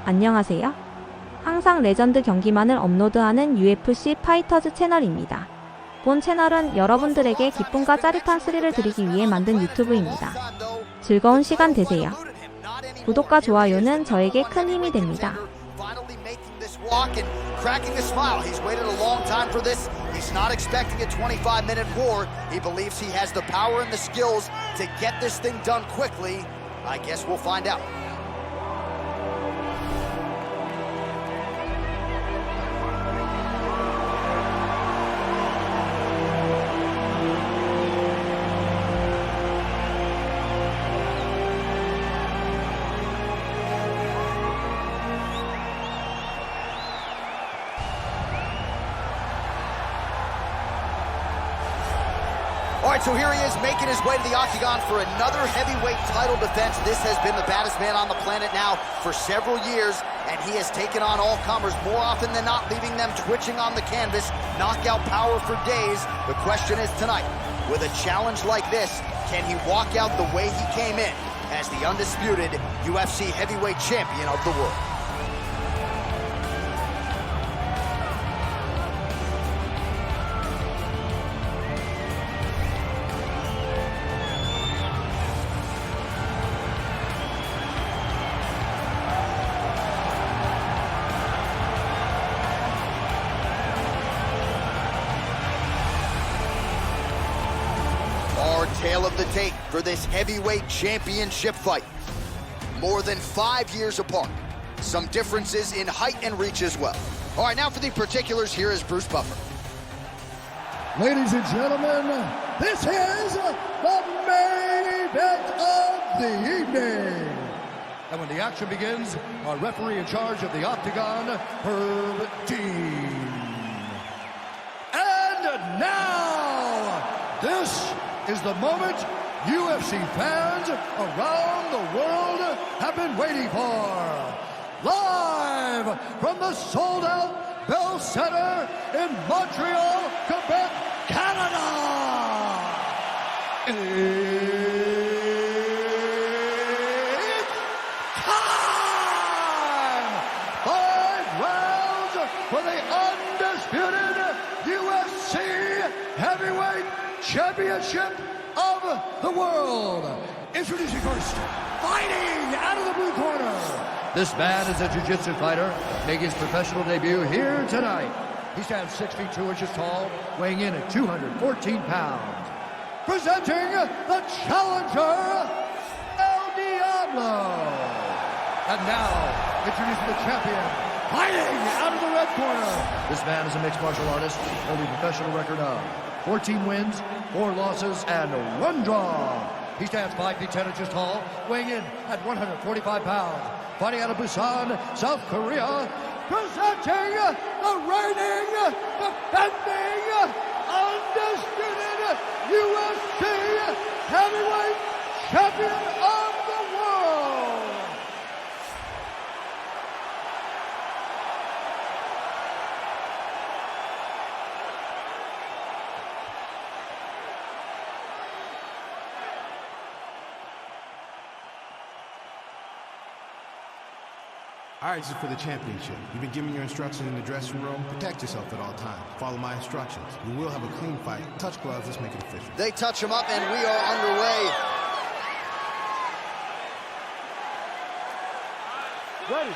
안녕하세요. 항상 레전드 경기만을 업로드하는 UFC 파이터즈 채널입니다. 본 채널은 여러분들에게 기쁨과 짜릿한 스릴을 드리기 위해 만든 유튜브입니다. 즐거운 시간 되세요. 구독과 좋아요는 저에게 큰 힘이 됩니다. Cracking a smile. He's waited a long time for this. He's not expecting a 25-minute war. He believes he has the power and the skills to get this thing done quickly. I guess we'll find out. All right, so here he is making his way to the octagon for another heavyweight title defense. This has been the baddest man on the planet now for several years, and he has taken on all comers more often than not, leaving them twitching on the canvas, knockout power for days. The question is tonight, with a challenge like this, can he walk out the way he came in as the undisputed UFC heavyweight champion of the world? Tale of the tape for this heavyweight championship fight. More than 5 years apart. Some differences in height and reach as well. All right, now for the particulars, here is Bruce Buffer. Ladies and gentlemen, this is the main event of the evening. And when the action begins, our referee in charge of the octagon, Herb Dean. And now, this is the moment UFC fans around the world have been waiting for. Live from the sold-out Bell Center in Montreal, Quebec, Canada. It's time! 5 rounds for the undisputed UFC Heavyweight Championship of the world. Introducing first, fighting out of the blue corner. This man is a jiu-jitsu fighter, making his professional debut here tonight. He stands 6 feet 2 inches tall, weighing in at 214 pounds. Presenting the challenger, El Diablo. And now, introducing the champion, fighting out of the red corner. This man is a mixed martial artist, holding a professional record of 14 wins, 4 losses, and 1 draw. He stands 5 feet 10 inches tall, weighing in at 145 pounds. Fighting out of Busan, South Korea, presenting the reigning, defending, undisputed UFC heavyweight champion of the world. All right, this is for the championship. You've been given your instructions in the dressing room. Protect yourself at all times. Follow my instructions. We will have a clean fight. Touch gloves. Let's make it official. They touch him up, and we are underway. Ready.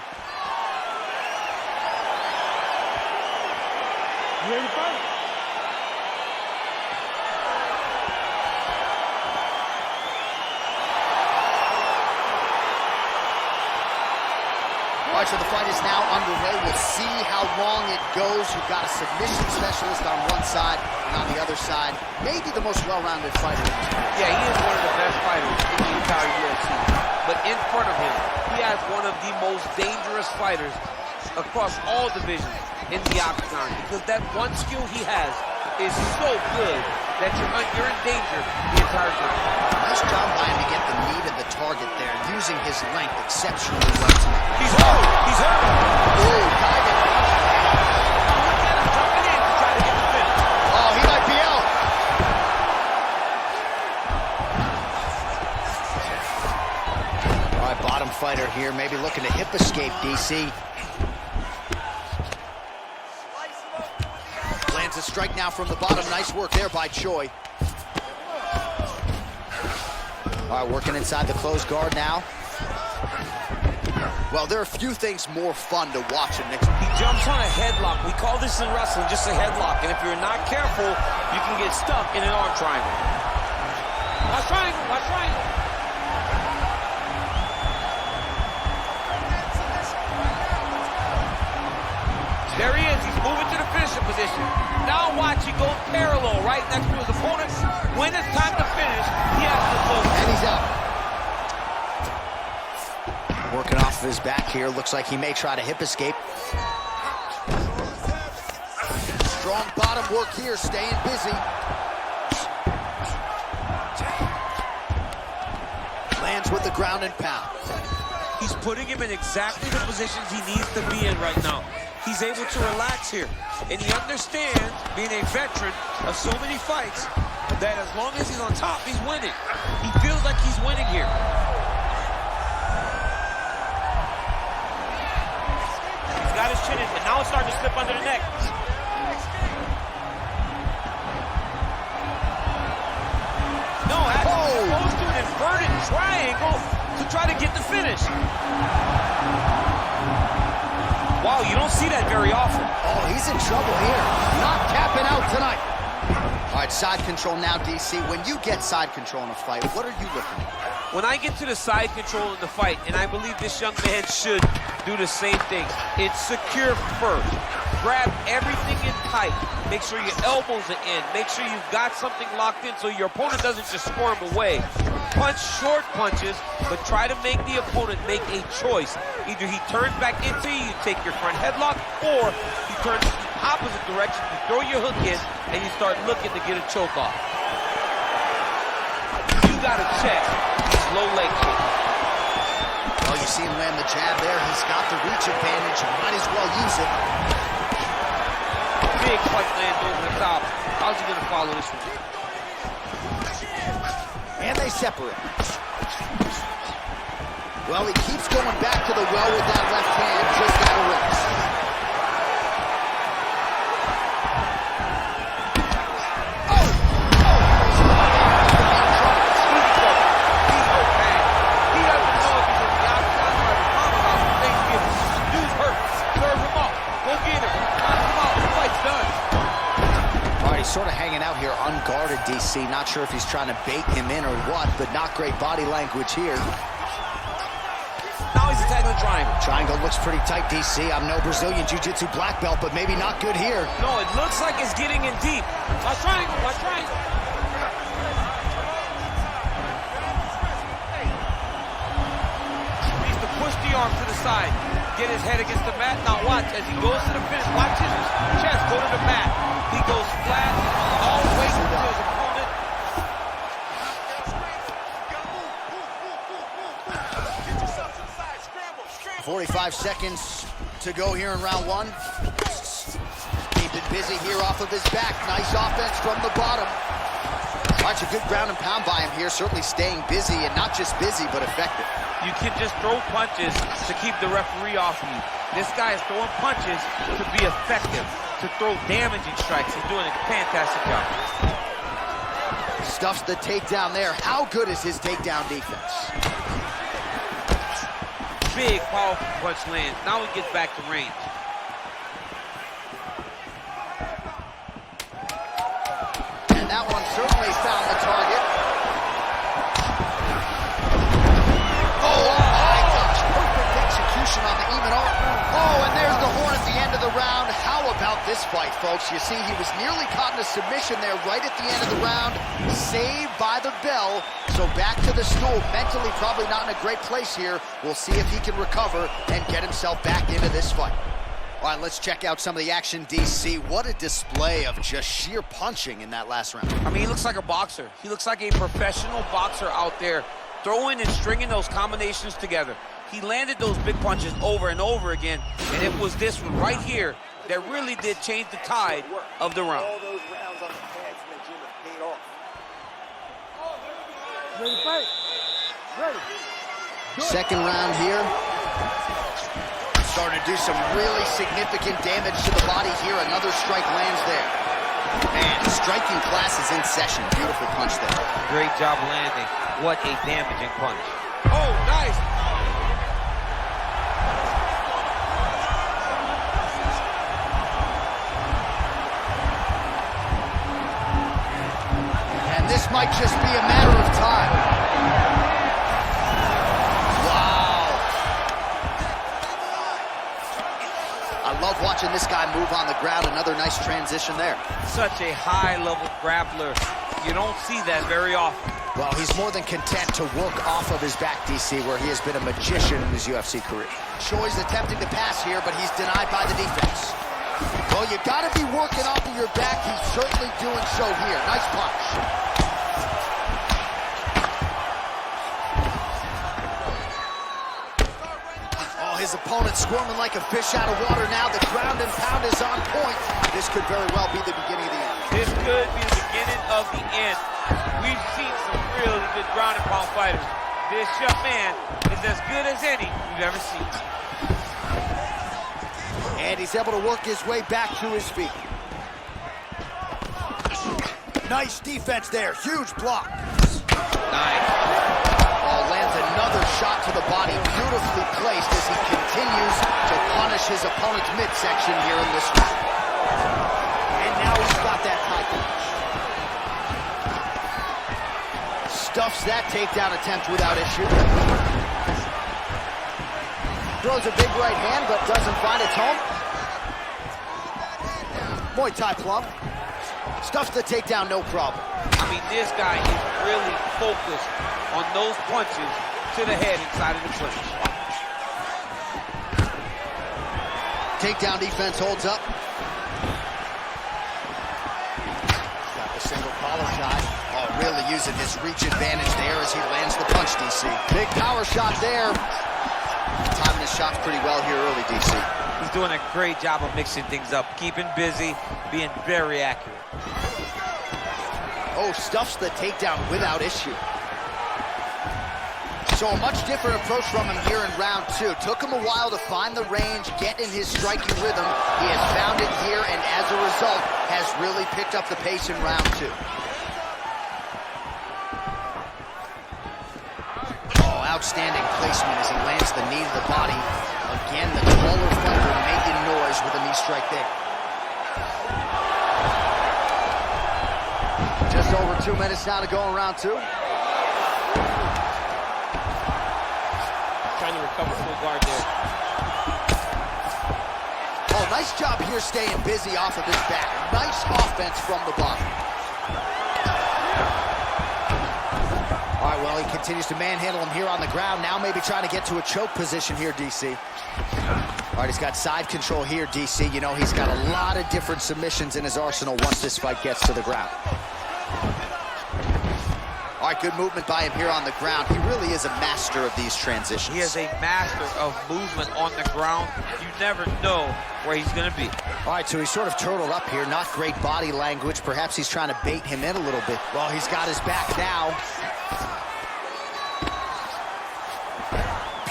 You ready to fight? All right, so the fight is now underway. We'll see how long it goes. You've got a submission specialist on one side, and on the other side, maybe the most well-rounded fighter. Yeah, he is one of the best fighters in the entire UFC. But in front of him, he has one of the most dangerous fighters across all divisions in the octagon. Because that one skill he has is so good that you're in danger the entire time. Nice job by him to get the knee to the target there, using his length exceptionally well tonight. He's hurt. He's hurt. Ooh, diving. Look at him jumping in to try to get the finish. Oh, he might be out. All right, bottom fighter here, maybe looking to hip escape, DC. DC. Lands a strike now from the bottom. Nice work there by Choi. All right, working inside the closed guard now. Well, there are a few things more fun to watch in next. He jumps on a headlock. We call this in wrestling just a headlock. And if you're not careful, you can get stuck in an arm triangle. Watch triangle, watch triangle. There he is. He's moving to the finishing position. Now watch, he goes parallel right next to his opponent. When it's time to finish, he has to close. And he's out. Working off of his back here. Looks like he may try to hip escape. Strong bottom work here, staying busy. Lands with the ground and pound. He's putting him in exactly the positions he needs to be in right now. He's able to relax here. And he understands, being a veteran of so many fights, that as long as he's on top, he's winning. He feels like he's winning here. He's got his chin in, but now it's starting to slip under the neck. No, actually goes to an inverted triangle to try to get the finish. Wow, you don't see that very often. Oh, he's in trouble here. Not tapping out tonight. All right, side control now, DC. When you get side control in a fight, what are you looking at? When I get to the side control in the fight, and I believe this young man should do the same thing, it's secure first. Grab everything in tight. Make sure your elbows are in. Make sure you've got something locked in so your opponent doesn't just squirm away. Punch short punches, but try to make the opponent make a choice. Either he turns back into you, take your front headlock, or he turns in the opposite direction, you throw your hook in, and you start looking to get a choke off. You gotta check these low leg kicks. Well, you see him land the jab there. He's got the reach advantage. Might as well use it. Big punch lands over the top. How's he gonna follow this one? And they separate. Well, he keeps going back to the well with that left hand, just out of rest. He's okay. He doesn't know if he's in the outside or the tomahawk or Thanksgiving. Dude's hurt. Serve him up. Go get him. Knock him out. The fight's done. All right, he's sort of hanging out here unguarded, DC. Not sure if he's trying to bait him in or what, but not great body language here. Now he's attacking the triangle. Triangle looks pretty tight, DC. I'm no Brazilian Jiu-Jitsu black belt, but maybe not good here. No, it looks like it's getting in deep. Watch triangle. Watch triangle. He needs to push the arm to the side. Get his head against the mat. Now watch as he goes to the finish. Watch his chest go to the mat. He goes flat all the way to his opponent. 45 seconds to go here in round one. Keeping busy here off of his back. Nice offense from the bottom. Watch a good ground and pound by him here. Certainly staying busy, and not just busy, but effective. You can just throw punches to keep the referee off of you. This guy is throwing punches to be effective, to throw damaging strikes. He's doing a fantastic job. Stuffs the takedown there. How good is his takedown defense? Big, powerful punch lands. Now he gets back to range. And that one certainly found the target. Oh my gosh, perfect execution on the even arm. Oh, and there's the horn at the end of the round. How about this fight, folks? You see, he was nearly caught in a submission there right at the end of the round. Saved by the bell. So back to the stool. Mentally probably not in a great place here. We'll see if he can recover and get himself back into this fight. All right, let's check out some of the action, DC. What a display of just sheer punching in that last round. I mean, he looks like a boxer. He looks like a professional boxer out there, throwing and stringing those combinations together. He landed those big punches over and over again, and it was this one right here that really did change the tide of the round. All those rounds on the pads in the gym have paid off. Ready to fight? Ready. Second round here. Starting to do some really significant damage to the body here. Another strike lands there. Man, striking class is in session. Beautiful punch there. Great job landing. What a damaging punch. Oh, nice. And this might just be a matter of time. Wow. I love watching this guy move on the ground. Another nice transition there. Such a high-level grappler. You don't see that very often. Well, he's more than content to work off of his back, DC, where he has been a magician in his UFC career. Choi's attempting to pass here, but he's denied by the defense. Well, you gotta be working off of your back. He's certainly doing so here. Nice punch. Oh, his opponent squirming like a fish out of water now. The ground and pound is on point. This could very well be the beginning of the end. This could be the beginning of the end. We've seen some really good ground and pound fighters. This young man is as good as any we've ever seen. And he's able to work his way back to his feet. Nice defense there. Huge block. Nice. Oh, lands another shot to the body. Beautifully placed as he continues to punish his opponent's midsection here in this round. And now he's got that high punch. Stuffs that takedown attempt without issue. Throws a big right hand, but doesn't find its home. Muay Thai plum. Stuffs the takedown, no problem. I mean, this guy is really focused on those punches to the head inside of the clinch. Takedown defense holds up. Got the single collar shot. Oh, really using his reach advantage there as he lands the punch, DC. Big power shot there. Timing his shots pretty well here early, DC. He's doing a great job of mixing things up, keeping busy, being very accurate. Oh, stuffs the takedown without issue. So a much different approach from him here in round two. Took him a while to find the range, get in his striking rhythm. He has found it here, and as a result, has really picked up the pace in round two. Oh, outstanding placement as he lands the knee to the body. Again, the taller fighter making noise with a knee strike there. Just over 2 minutes now to go in round two. Trying to recover full guard there. Oh, nice job here staying busy off of his back. Nice offense from the bottom. All right, well, he continues to manhandle him here on the ground. Now maybe trying to get to a choke position here, DC. All right, he's got side control here, DC. You know, he's got a lot of different submissions in his arsenal once this fight gets to the ground. All right, good movement by him here on the ground. He really is a master of these transitions. He is a master of movement on the ground. You never know where he's going to be. All right, so he's sort of turtled up here. Not great body language. Perhaps he's trying to bait him in a little bit. Well, he's got his back now.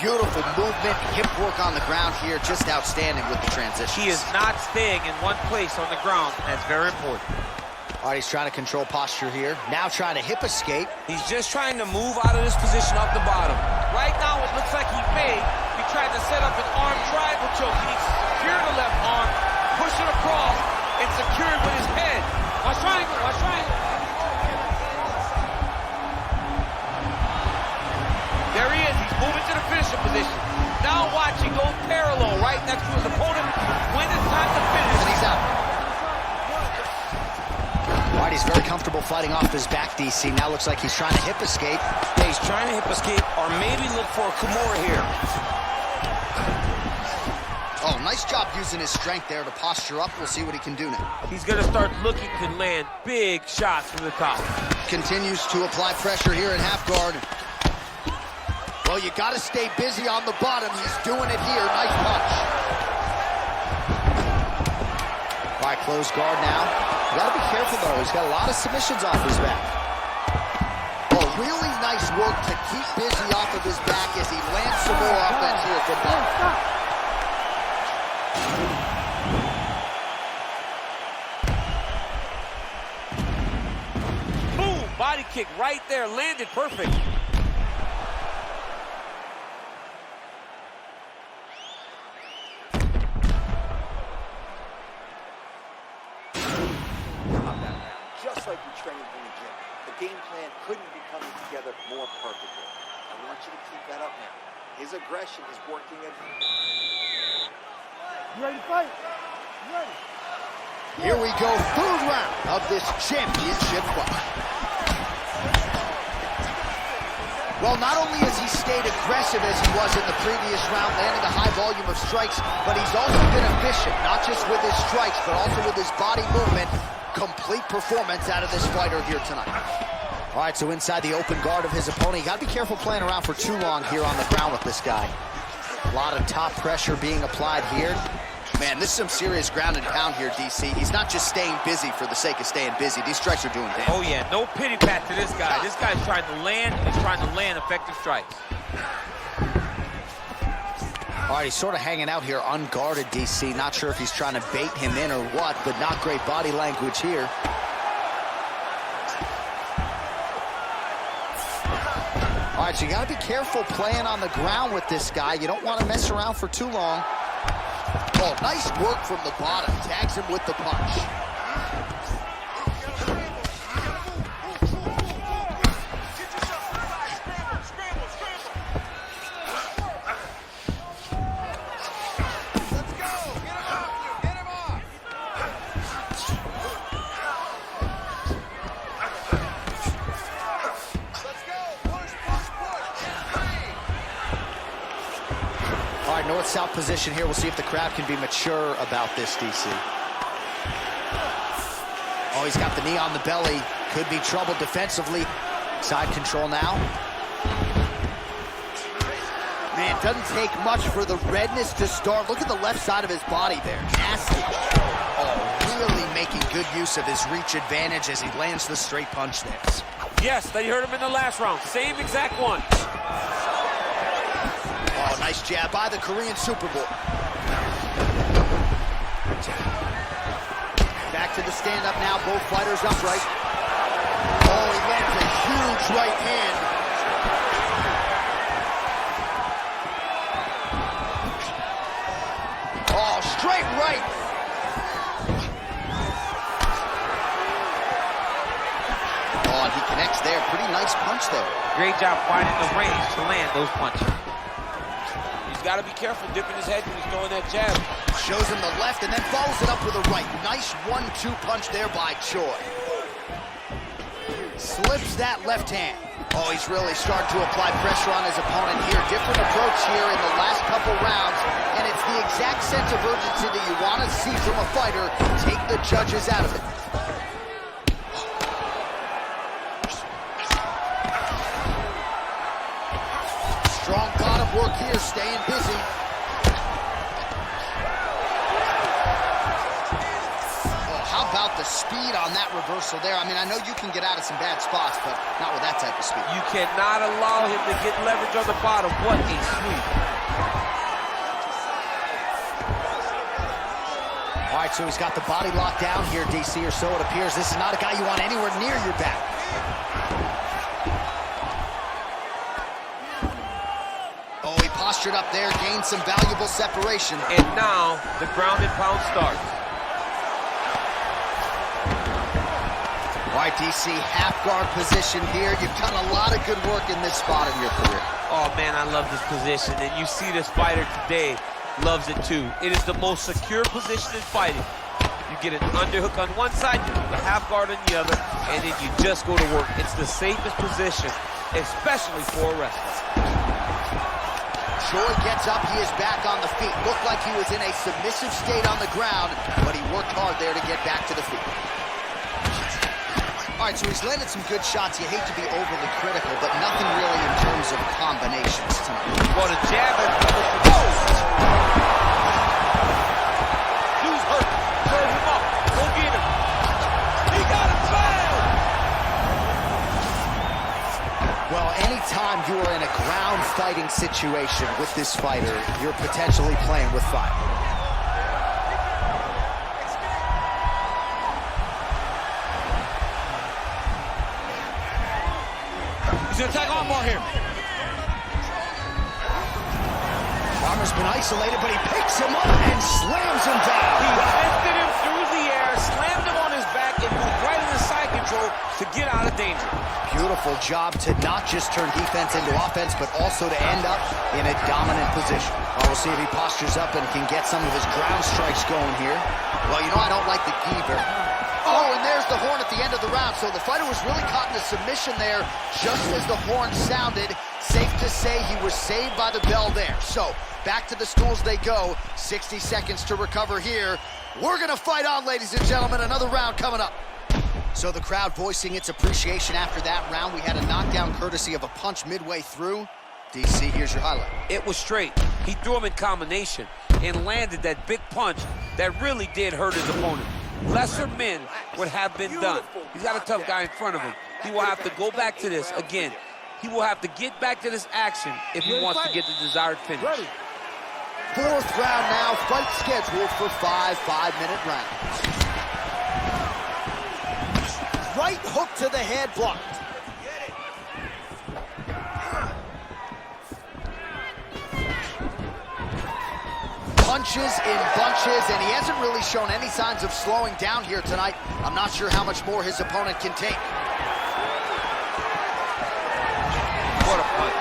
Beautiful movement, hip work on the ground here. Just outstanding with the transition. He is not staying in one place on the ground. That's very important. All right, he's trying to control posture here. Now trying to hip escape. He's just trying to move out of this position off the bottom. Right now, it looks like he tried to set up an arm triangle choke. He secured the left arm, push it across, and secure it with his head. Watch triangle, watch triangle. There he is. He's moving to the finishing position. Now watch, he goes parallel right next to his opponent. When it's time to finish, And he's out. All right, he's very comfortable fighting off his back, DC. Now looks like he's trying to hip escape. Yeah, he's trying to hip escape or maybe look for a Kimura here. Oh, nice job using his strength there to posture up. We'll see what he can do now. he's going to start looking to land big shots from the top. Continues to apply pressure here in half guard. Well, you got to stay busy on the bottom. He's doing it here. Nice punch. All right, close guard now. You got to be careful, though. He's got a lot of submissions off his back. Oh, really nice work to keep busy off of his back as he lands some more offense here from bottom. Boom! Body kick right there, landed perfect. Just like we trained in the gym, the game plan couldn't be coming together more perfectly. I want you to keep that up now. His aggression is working. You ready to fight? You ready? Here we go, third round of this championship fight. Well, not only has he stayed aggressive as he was in the previous round, landing a high volume of strikes, but he's also been efficient, not just with his strikes, but also with his body movement. Complete performance out of this fighter here tonight. All right, so inside the open guard of his opponent, you got to be careful playing around for too long here on the ground with this guy. A lot of top pressure being applied here. Man, this is some serious ground and pound here, DC. He's not just staying busy for the sake of staying busy. These strikes are doing damage. Oh yeah, no pity pat to this guy. This guy's trying to land effective strikes. All right, he's sort of hanging out here unguarded, DC. Not sure if he's trying to bait him in or what, but not great body language here. All right, so you got to be careful playing on the ground with this guy. You don't want to mess around for too long. Oh, nice work from the bottom. Tags him with the punch. All right, north-south position here. We'll see if the crowd can be mature about this, DC. Oh, he's got the knee on the belly. Could be trouble defensively. Side control now. Man, it doesn't take much for the redness to start. Look at the left side of his body there. Nasty. Oh, really making good use of his reach advantage as he lands the straight punch there. Yes, that you heard him in the last round. Same exact one. Oh, nice jab by the Korean Super Bowl. Back to the stand-up now. Both fighters upright. Oh, he lands a huge right hand. Oh, straight right. Oh, and he connects there. Pretty nice punch there. Great job finding the range to land those punches. He's got to be careful dipping his head when he's throwing that jab. Shows him the left and then follows it up with a right. Nice 1-2 punch there by Choi. Slips that left hand. Oh, he's really starting to apply pressure on his opponent here. Different approach here in the last couple rounds. And it's the exact sense of urgency that you want to see from a fighter. Take the judges out of it. Strong bottom work here, staying busy. Oh, how about the speed on that reversal there? I mean, I know you can get out of some bad spots, but not with that type of speed. You cannot allow him to get leverage on the bottom. What a sweep. All right, so he's got the body locked down here, DC, or so it appears. This is not a guy you want anywhere near your back. Oh, he postured up there, gained some valuable separation. And now the ground and pound starts. All right, DC, half guard position here. You've done a lot of good work in this spot in your career. Oh man, I love this position, and you see this fighter today loves it too. It is the most secure position in fighting. You get an underhook on one side, you put the half guard on the other, and then you just go to work. It's the safest position, especially for a wrestler. Choi gets up, he is back on the feet. Looked like he was in a submissive state on the ground, but he worked hard there to get back to the feet. All right, so he's landed some good shots. You hate to be overly critical, but nothing really in terms of combinations tonight. Well, the jab and who's hurt? Serve him up. Go get him. He got him fouled. Well, anytime you are in a ground fighting situation with this fighter, you're potentially playing with fire. He's gonna attack armbar here. Farmer's been isolated, but he picks him up and slams him down. He lifted him through the air, slammed him on his back, and moved right into side control to get out of danger. Beautiful job to not just turn defense into offense, but also to end up in a dominant position. Well, we'll see if he postures up and can get some of his ground strikes going here. Well, you know I don't like the gi very. Oh, and there's the horn at the end of the round. So the fighter was really caught in a submission there just as the horn sounded. Safe to say he was saved by the bell there. So back to the stools they go. 60 seconds to recover here. We're going to fight on, ladies and gentlemen. Another round coming up. So the crowd voicing its appreciation after that round. We had a knockdown courtesy of a punch midway through. DC, here's your highlight. It was straight. He threw him in combination and landed that big punch that really did hurt his opponent. Lesser men would have been done. He's got a tough guy in front of him. He will have to go back to this again. He will have to get back to this action if he wants to get the desired finish. Fourth round now, fight scheduled for 5 5-minute rounds. Right hook to the head, blocked. Punches in bunches, and he hasn't really shown any signs of slowing down here tonight. I'm not sure how much more his opponent can take. What a punch.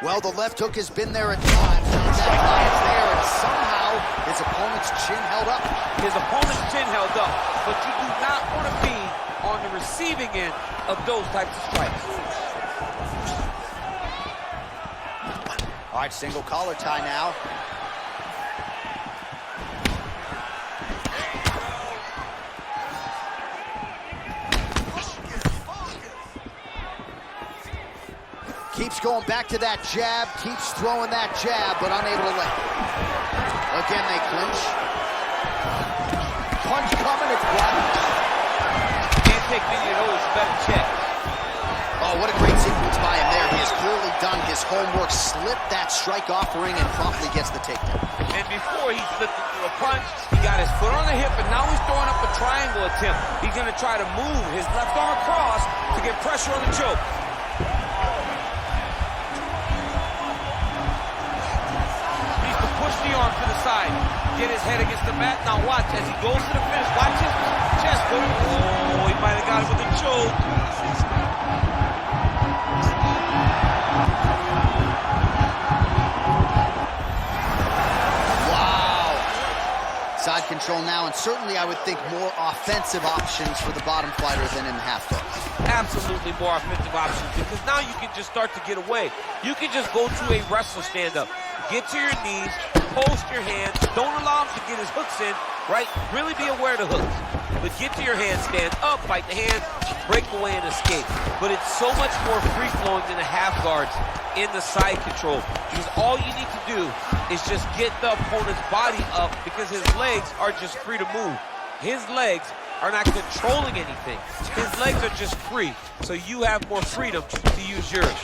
Well, the left hook has been there at times. That line's there, and somehow his opponent's chin held up. His opponent's chin held up, but you do not want to be on the receiving end of those types of strikes. All right, single collar tie now. Keeps going back to that jab, keeps throwing that jab, but unable to land. Again, they clinch. Punch coming, it's blocked. Can't take many of those, better check. Oh, what a great sequence by him there. He has clearly done his homework, slipped that strike offering, and promptly gets the takedown. And before he slipped into a punch, he got his foot on the hip, and now he's throwing up a triangle attempt. He's going to try to move his left arm across to get pressure on the choke. Needs to push the arm to the side, get his head against the mat. Now watch as he goes to the finish. Watch his chest. Oh, he might have got it with a choke. Side control now, and certainly I would think more offensive options for the bottom fighter than in the half guard. Absolutely more offensive options, because now you can just start to get away. You can just go to a wrestler stand-up. Get to your knees, post your hands, don't allow him to get his hooks in, right? Really be aware of the hooks. But get to your hands, stand up, fight the hands, break away and escape. But it's so much more free-flowing than the half guards in the side control, because all you need to do is just get the opponent's body up, because his legs are just free to move. His legs are not controlling anything. His legs are just free, so you have more freedom to use yours.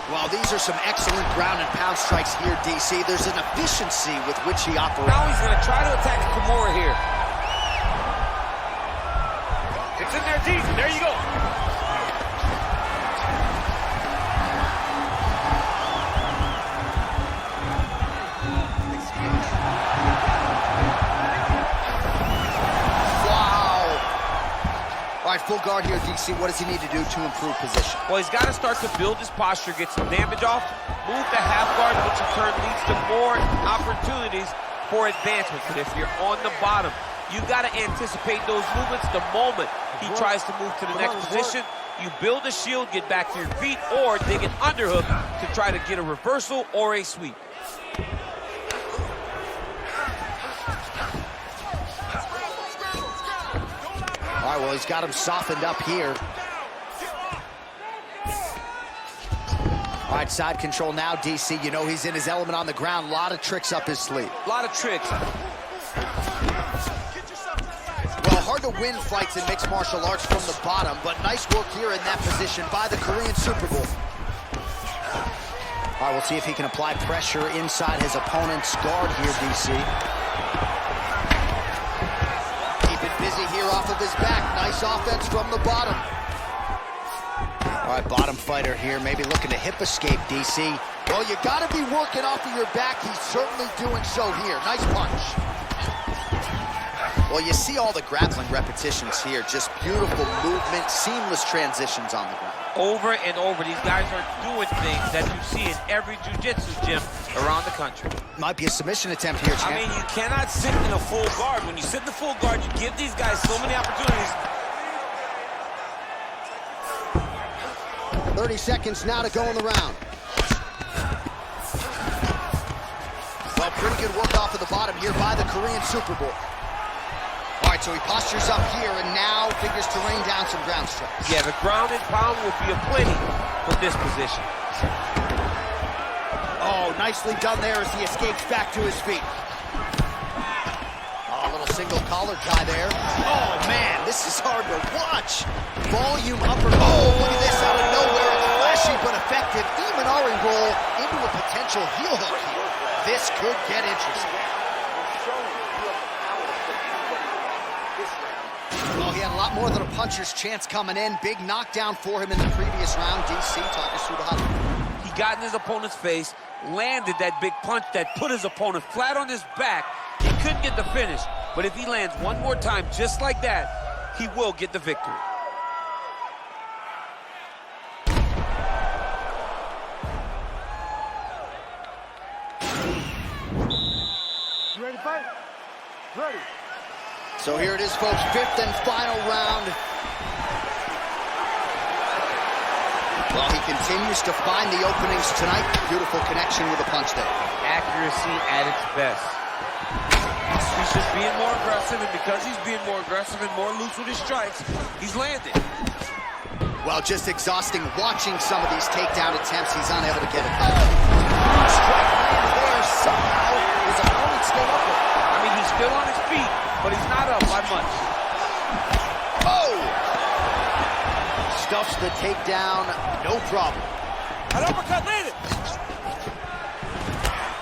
Well, these are some excellent ground and pound strikes here, DC. There's an efficiency with which he operates. Now he's going to try to attack Kimura here. It's in there deep. There you go. All right, full guard here, DC. What does he need to do to improve position? Well, he's got to start to build his posture, get some damage off, move the half guard, which in turn leads to more opportunities for advancement. But if you're on the bottom, you got to anticipate those movements the moment he tries to move to the next position. You build a shield, get back to your feet, or dig an underhook to try to get a reversal or a sweep. All right, well, he's got him softened up here. All right, side control now, DC. You know he's in his element on the ground. A lot of tricks up his sleeve. A lot of tricks. Well, hard to win fights in mixed martial arts from the bottom, but nice work here in that position by the Korean Super Bowl. All right, we'll see if he can apply pressure inside his opponent's guard here, DC. of his back. Nice offense from the bottom. All right, bottom fighter here, maybe looking to hip escape, DC. Well, you got to be working off of your back. He's certainly doing so here. Nice punch. Well, you see all the grappling repetitions here. Just beautiful movement, seamless transitions on the ground. Over and over, these guys are doing things that you see in every jiu-jitsu gym around the country. Might be a submission attempt here, champ. I mean, you cannot sit in a full guard. When you sit in the full guard, you give these guys so many opportunities. 30 seconds now to go in the round. Well, pretty good work off of the bottom here by the Korean Super Bowl. All right, so he postures up here and now figures to rain down some ground strikes. Yeah, the ground and pound will be a plenty from this position. Oh, nicely done there as he escapes back to his feet. Oh, a little single collar tie there. Oh, man, this is hard to watch. Volume upper. Oh, look at this out of nowhere. It's flashy but effective. Imanari roll into a potential heel hook here. This could get interesting. Well, he had a lot more than a puncher's chance coming in. Big knockdown for him in the previous round. DC, talk us through the highlight. He got in his opponent's face, landed that big punch that put his opponent flat on his back. He couldn't get the finish, but if he lands one more time just like that, he will get the victory. You ready to fight? Ready. So here it is, folks, fifth and final round. Well, he continues to find the openings tonight. Beautiful connection with a punch there. Accuracy at its best. He's just being more aggressive, and because he's being more aggressive and more loose with his strikes, he's landing. Well, just exhausting watching some of these takedown attempts. He's unable to get it. Strike lands there somehow. His opponent still up with it. I mean, he's still on his feet, but he's not up by much. Oh! Stuffs the takedown, no problem. An uppercut landed.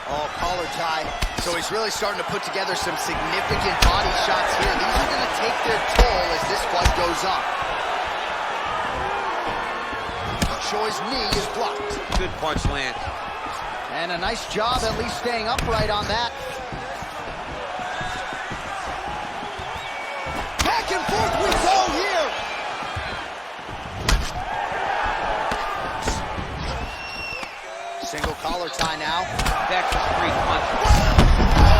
Oh, collar tie. So he's really starting to put together some significant body shots here. These are going to take their toll as this fight goes on. Choi's knee is blocked. Good punch land. And a nice job at least staying upright on that. Back and forth we go here. Single collar tie now. That's a straight punch.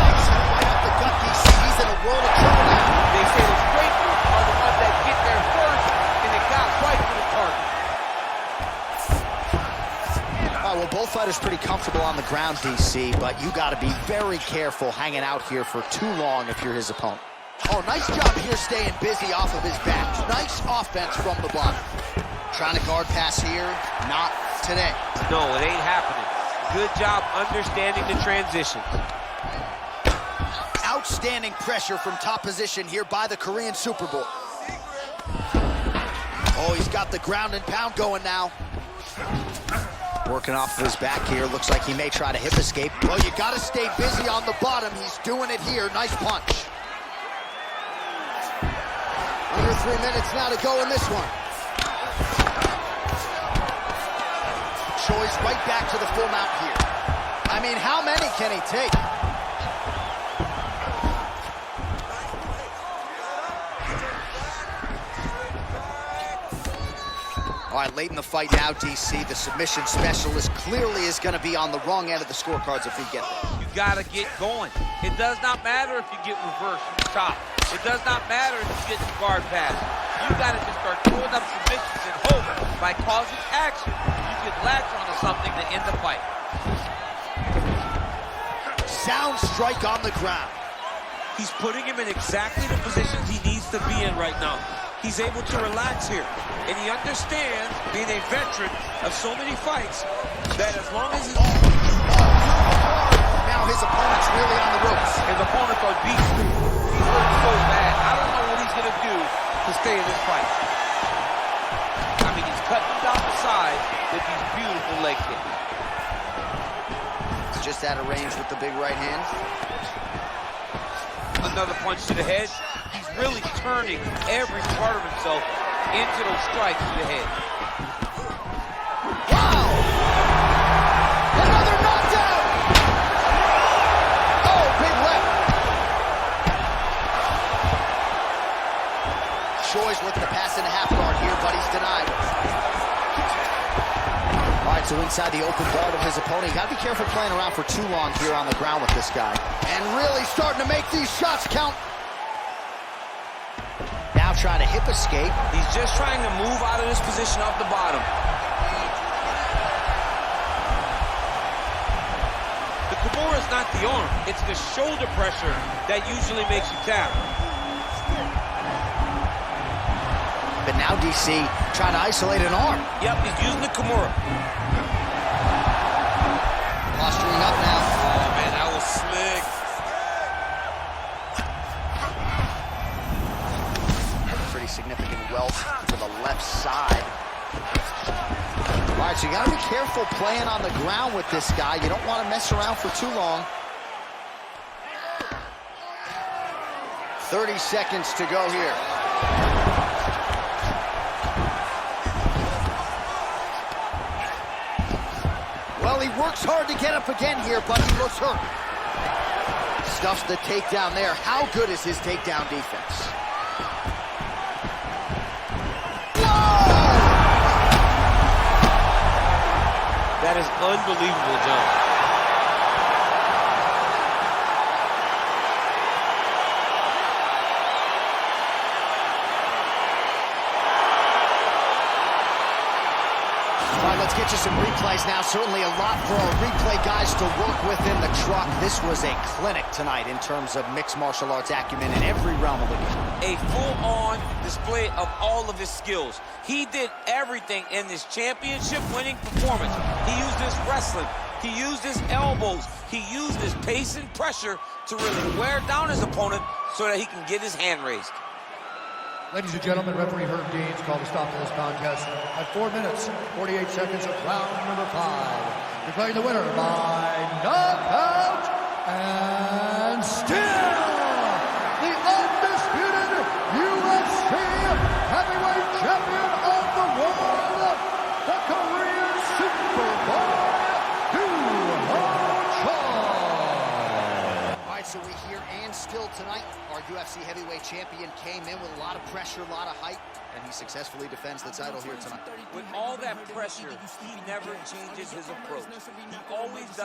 Right up the gut, DC. He's in a world of trouble now. They say the straight ones are the ones that get there first, and it got right to the target. Well, both fighters pretty comfortable on the ground, DC, but you got to be very careful hanging out here for too long if you're his opponent. Oh, nice job here staying busy off of his back. Nice offense from the bottom. Trying to guard pass here, not today. No, it ain't happening. Good job understanding the transition. Outstanding pressure from top position here by the Korean Super Bowl. Oh, he's got the ground and pound going now. Working off of his back here. Looks like he may try to hip escape. Well, you got to stay busy on the bottom. He's doing it here. Nice punch. Under 3 minutes now to go in this one. Choi's right back to the full mount here. I mean, how many can he take? All right, late in the fight now, DC, the submission specialist clearly is going to be on the wrong end of the scorecards if we get there. You gotta get going. It does not matter if you get reversed from the top. It does not matter if you get the guard pass. You gotta just start throwing up submissions and hope by causing action, you can latch onto something to end the fight. Sound strike on the ground. He's putting him in exactly the positions he needs to be in right now. He's able to relax here, and he understands, being a veteran of so many fights, that as long as he's... Now his opponent's really on the ropes. His opponents are beast. He's hurt so bad. I don't know what he's going to do to stay in this fight. I mean, he's cutting him down the side with these beautiful leg kicks. Just out of range with the big right hand. Another punch to the head. He's really turning every part of himself into those strikes to the head. Wow! Another knockdown! Oh, big left. Choi's looking to pass into half guard here, but he's denied. All right, so inside the open guard of his opponent. You got to be careful playing around for too long here on the ground with this guy. And really starting to make these shots count. Now trying to hip escape. He's just trying to move out of this position off the bottom. The Kimura is not the arm. It's the shoulder pressure that usually makes you tap. But now DC trying to isolate an arm. Yep, he's using the Kimura. Posturing up now. Oh, man, that was slick. Pretty significant welt to the left side. All right, so you got to be careful playing on the ground with this guy. You don't want to mess around for too long. 30 seconds to go here. Well, he works hard to get up again here, but he looks hurt. Stuffs the takedown there. How good is his takedown defense? That is unbelievable, John. All right, let's get you some replays now. Certainly a lot for our replay guys to work with in the truck. This was a clinic tonight in terms of mixed martial arts acumen in every realm of the game. A full-on display of all of his skills. He did everything in this championship-winning performance. He used his wrestling. He used his elbows. He used his pace and pressure to really wear down his opponent so that he can get his hand raised. Ladies and gentlemen, referee Herb Deans called a stop to this contest at 4 minutes, 48 seconds of round number 5. Declaring the winner by knockout and still the undisputed UFC heavyweight champion of the world, the Korean Superboy, All right, so we hear and still tonight, our UFC heavyweight champion came in with a lot of pressure, a lot of hype, and he successfully defends the title here tonight. With all that pressure, he never changes his approach. He always does.